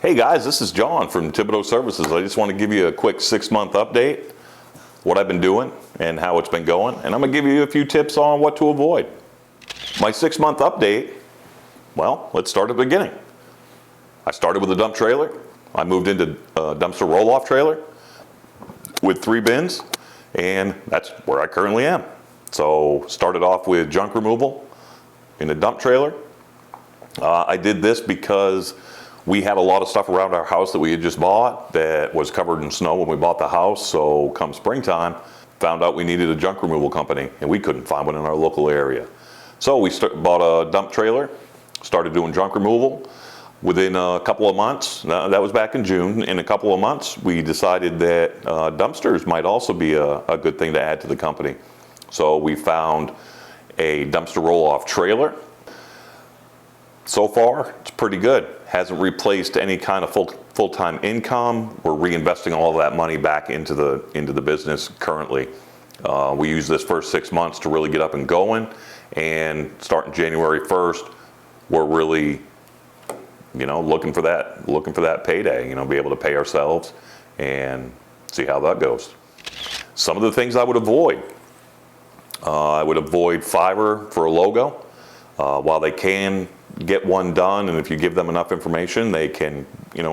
Hey guys, this is John from Thibodeau Services. I just want to give you a quick 6-month update, what I've been doing and how it's been going, and I'm going to give you a few tips on what to avoid. My 6-month update, well, let's start at the beginning. I started with a dump trailer. I moved into a dumpster roll-off trailer with 3 bins, and that's where I currently am. So started off with junk removal in a dump trailer. I did this because we had a lot of stuff around our house that we had just bought that was covered in snow when we bought the house. So come springtime, found out we needed a junk removal company and we couldn't find one in our local area. So we bought a dump trailer, started doing junk removal. Within a couple of months, that was back in June, in a couple of months, we decided that dumpsters might also be a good thing to add to the company. So we found a dumpster roll-off trailer. So far, it's pretty good. Hasn't replaced any kind of full-time income. We're reinvesting all of that money back into the business currently. We use this first 6 months to really get up and going, and starting January 1st, we're really, looking for that payday. Be able to pay ourselves and see how that goes. Some of the things I would avoid. I would avoid Fiverr for a logo. While they can get one done, and if you give them enough information, they can,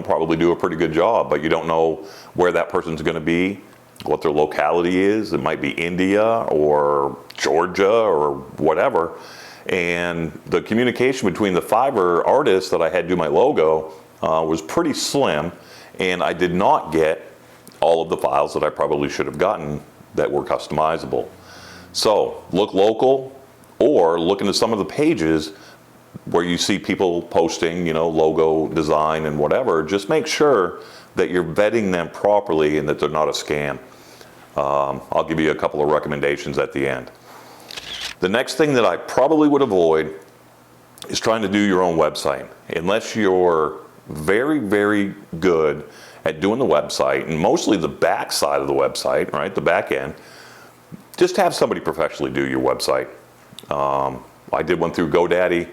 probably do a pretty good job, but you don't know where that person's going to be, what their locality is. It might be India or Georgia or whatever. And the communication between the Fiverr artist that I had do my logo was pretty slim, and I did not get all of the files that I probably should have gotten that were customizable. So look local, or look into some of the pages where you see people posting, logo design and whatever. Just make sure that you're vetting them properly and that they're not a scam. I'll give you a couple of recommendations at the end. The next thing that I probably would avoid is trying to do your own website. Unless you're very, very good at doing the website, and mostly the back side of the website, right, the back end, just have somebody professionally do your website. I did one through GoDaddy,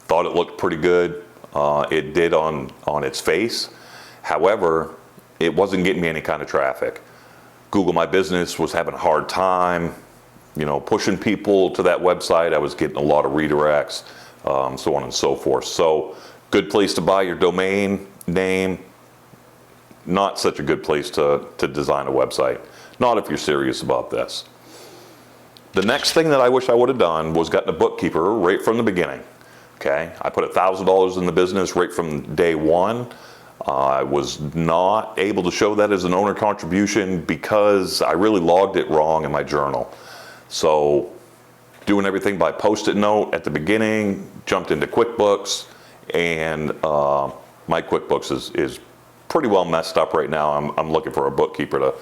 thought it looked pretty good. It did on its face. However, it wasn't getting me any kind of traffic. Google My Business was having a hard time, pushing people to that website. I was getting a lot of redirects, so on and so forth. So, good place to buy your domain name. Not such a good place to design a website. Not if you're serious about this. The next thing that I wish I would have done was gotten a bookkeeper right from the beginning. Okay, I put $1,000 in the business right from day one. I was not able to show that as an owner contribution because I really logged it wrong in my journal. So doing everything by Post-it note at the beginning, jumped into QuickBooks, and my QuickBooks is pretty well messed up right now. I'm looking for a bookkeeper to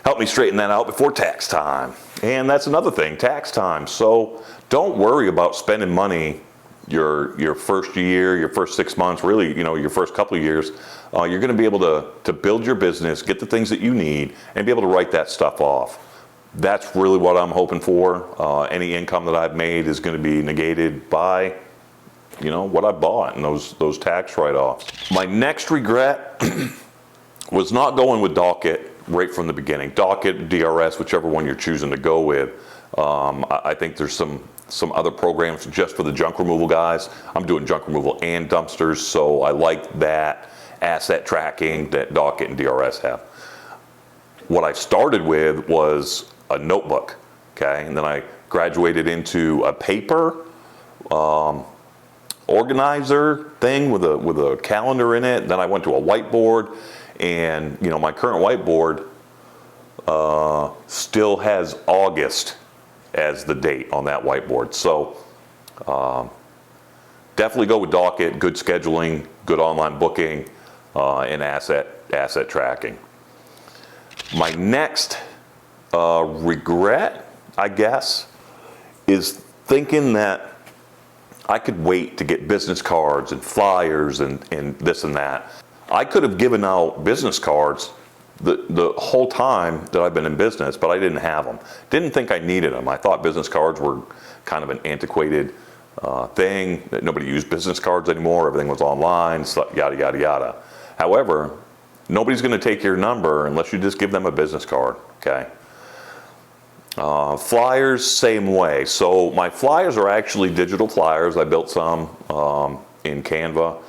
help me straighten that out before tax time. And that's another thing, tax time. So don't worry about spending money your first year, your first 6 months, really, your first couple of years. You're going to be able to build your business, get the things that you need, and be able to write that stuff off. That's really what I'm hoping for. Any income that I've made is going to be negated by, what I bought and those tax write-offs. My next regret was not going with Docket right from the beginning. Docket, DRS, whichever one you're choosing to go with. I think there's some other programs just for the junk removal guys. I'm doing junk removal and dumpsters, so I like that asset tracking that Docket and DRS have. What I started with was a notebook, okay? And then I graduated into a paper organizer thing with a calendar in it. Then I went to a whiteboard, and my current whiteboard still has August as the date on that whiteboard. So definitely go with Docket, good scheduling, good online booking, and asset tracking. My next regret, I guess, is thinking that I could wait to get business cards and flyers and this and that. I could have given out business cards the whole time that I've been in business, but I didn't have them. Didn't think I needed them. I thought business cards were kind of an antiquated thing, that nobody used business cards anymore. Everything was online, yada, yada, yada. However, nobody's going to take your number unless you just give them a business card, okay? Flyers, same way. So my flyers are actually digital flyers. I built some in Canva,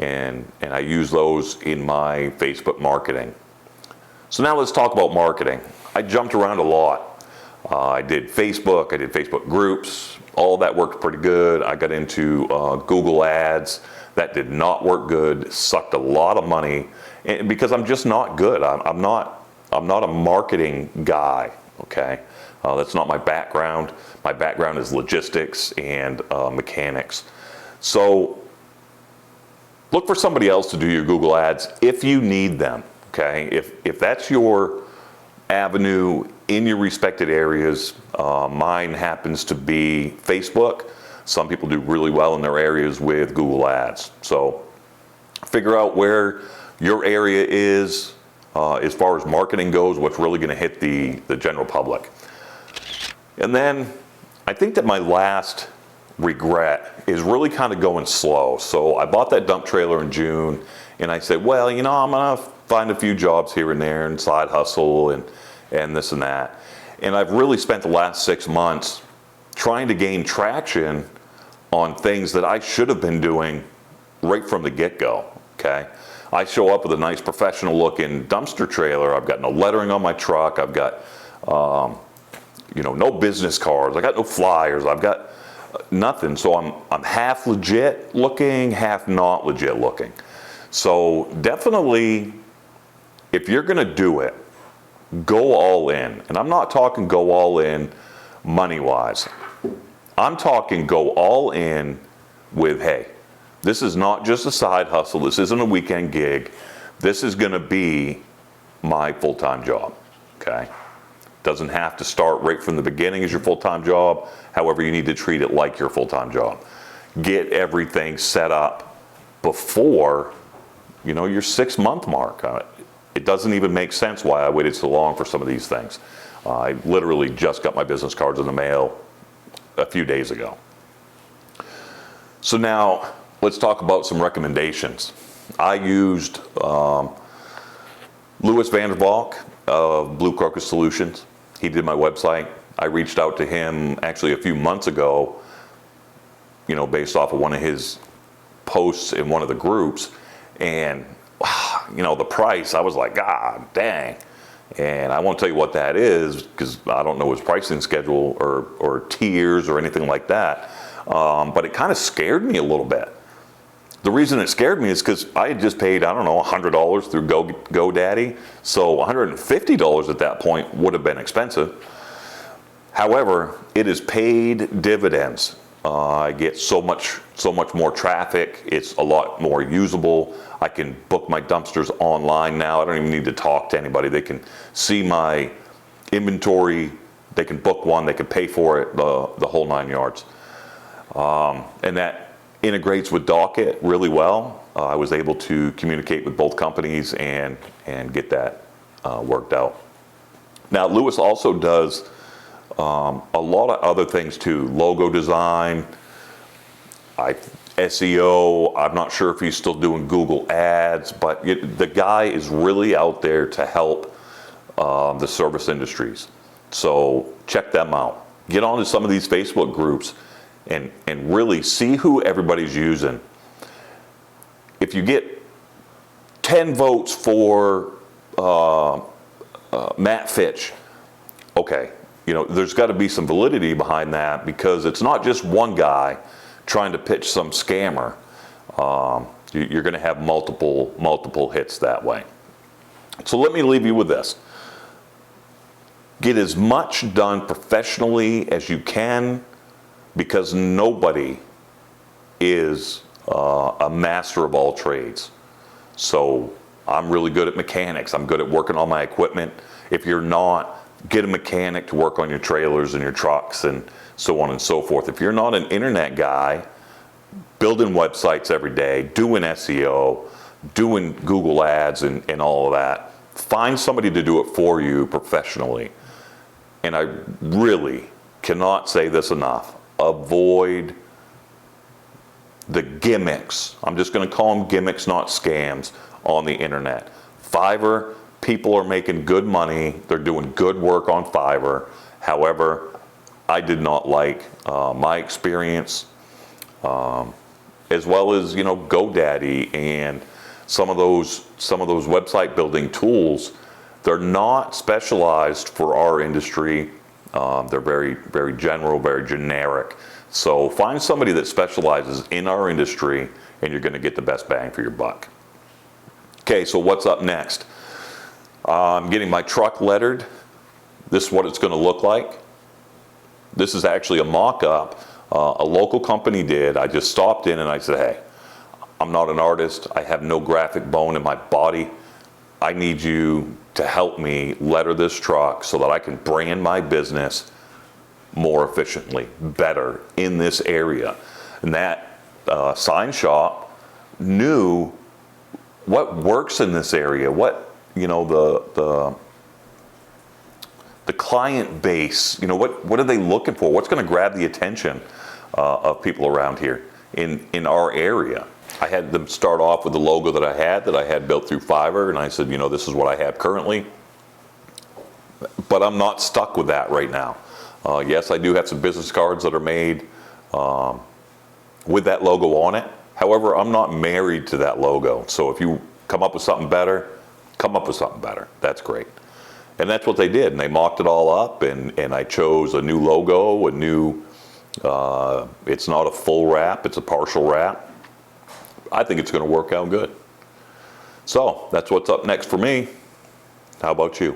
and I use those in my Facebook marketing. So now let's talk about marketing. I jumped around a lot. I did Facebook groups. All that worked pretty good. I got into Google Ads. That did not work good. Sucked a lot of money, and because I'm just not good. I'm not a marketing guy. Okay, that's not my background. My background is logistics and mechanics. So look for somebody else to do your Google Ads if you need them. Okay, if that's your avenue in your respected areas. Mine happens to be Facebook. Some people do really well in their areas with Google Ads. So figure out where your area is as far as marketing goes, what's really going to hit the general public. And then I think that my last regret is really kind of going slow. So I bought that dump trailer in June, and I said, well, you know, I'm going to find a few jobs here and there and side hustle and this and that. And I've really spent the last 6 months trying to gain traction on things that I should have been doing right from the get-go, okay? I show up with a nice professional looking dumpster trailer. I've got no lettering on my truck. I've got, you know, no business cards. I got no flyers. I've got nothing. So I'm half legit looking, half not legit looking. So definitely, if you're gonna do it, go all in. And I'm not talking go all in money-wise. I'm talking go all in with, hey, this is not just a side hustle. This isn't a weekend gig. This is gonna be my full-time job, okay? Doesn't have to start right from the beginning as your full-time job. However, you need to treat it like your full-time job. Get everything set up before, you know, your 6-month mark. It doesn't even make sense why I waited so long for some of these things. I literally just got my business cards in the mail a few days ago. So now let's talk about some recommendations. I used Louis Vandervalk of Blue Crocus Solutions. He did my website. I reached out to him actually a few months ago, you know, based off of one of his posts in one of the groups, and you know, the price, I was like, God dang. And I won't tell you what that is because I don't know his pricing schedule or tiers or anything like that. But it kind of scared me a little bit. The reason it scared me is because I had just paid, I don't know, $100 through GoDaddy. So $150 at that point would have been expensive. However, it has paid dividends. I get so much more traffic. It's a lot more usable. I can book my dumpsters online now. I don't even need to talk to anybody. They can see my inventory. They can book one. They can pay for it, the whole 9 yards. And that integrates with Docket really well. I was able to communicate with both companies and get that worked out. Now, Louis also does a lot of other things too. Logo design, SEO. I'm not sure if he's still doing Google Ads, but the guy is really out there to help the service industries. So check them out. Get onto some of these Facebook groups and really see who everybody's using. If you get 10 votes for Matt Fitch, okay, you know, there's got to be some validity behind that because it's not just one guy trying to pitch some scammer. You're going to have multiple hits that way. So let me leave you with this. Get as much done professionally as you can because nobody is a master of all trades. So I'm really good at mechanics. I'm good at working on my equipment. If you're not, get a mechanic to work on your trailers and your trucks and so on and so forth. If you're not an internet guy, building websites every day, doing SEO, doing Google Ads and all of that, find somebody to do it for you professionally. And I really cannot say this enough. Avoid the gimmicks, I'm just going to call them gimmicks, not scams, on the internet. Fiverr, people are making good money. They're doing good work on Fiverr. However, I did not like my experience, as well as, you know, GoDaddy and some of those website building tools. They're not specialized for our industry. They're very, very general, very generic. So find somebody that specializes in our industry and you're going to get the best bang for your buck. Okay, so what's up next? I'm getting my truck lettered. This is what it's going to look like. This is actually a mock-up a local company did. I just stopped in and I said, hey, I'm not an artist. I have no graphic bone in my body. I need you to help me letter this truck so that I can brand my business more efficiently, better in this area. And that sign shop knew what works in this area, what, you know, the client base, you know, what are they looking for? What's going to grab the attention of people around here in our area? I had them start off with the logo that I had built through Fiverr, and I said, you know, this is what I have currently, but I'm not stuck with that right now. Yes, I do have some business cards that are made with that logo on it. However, I'm not married to that logo. So if you come up with something better, come up with something better. That's great. And that's what they did. And they mocked it all up, and I chose a new logo, a new, it's not a full wrap, it's a partial wrap. I think it's going to work out good. So that's what's up next for me. How about you?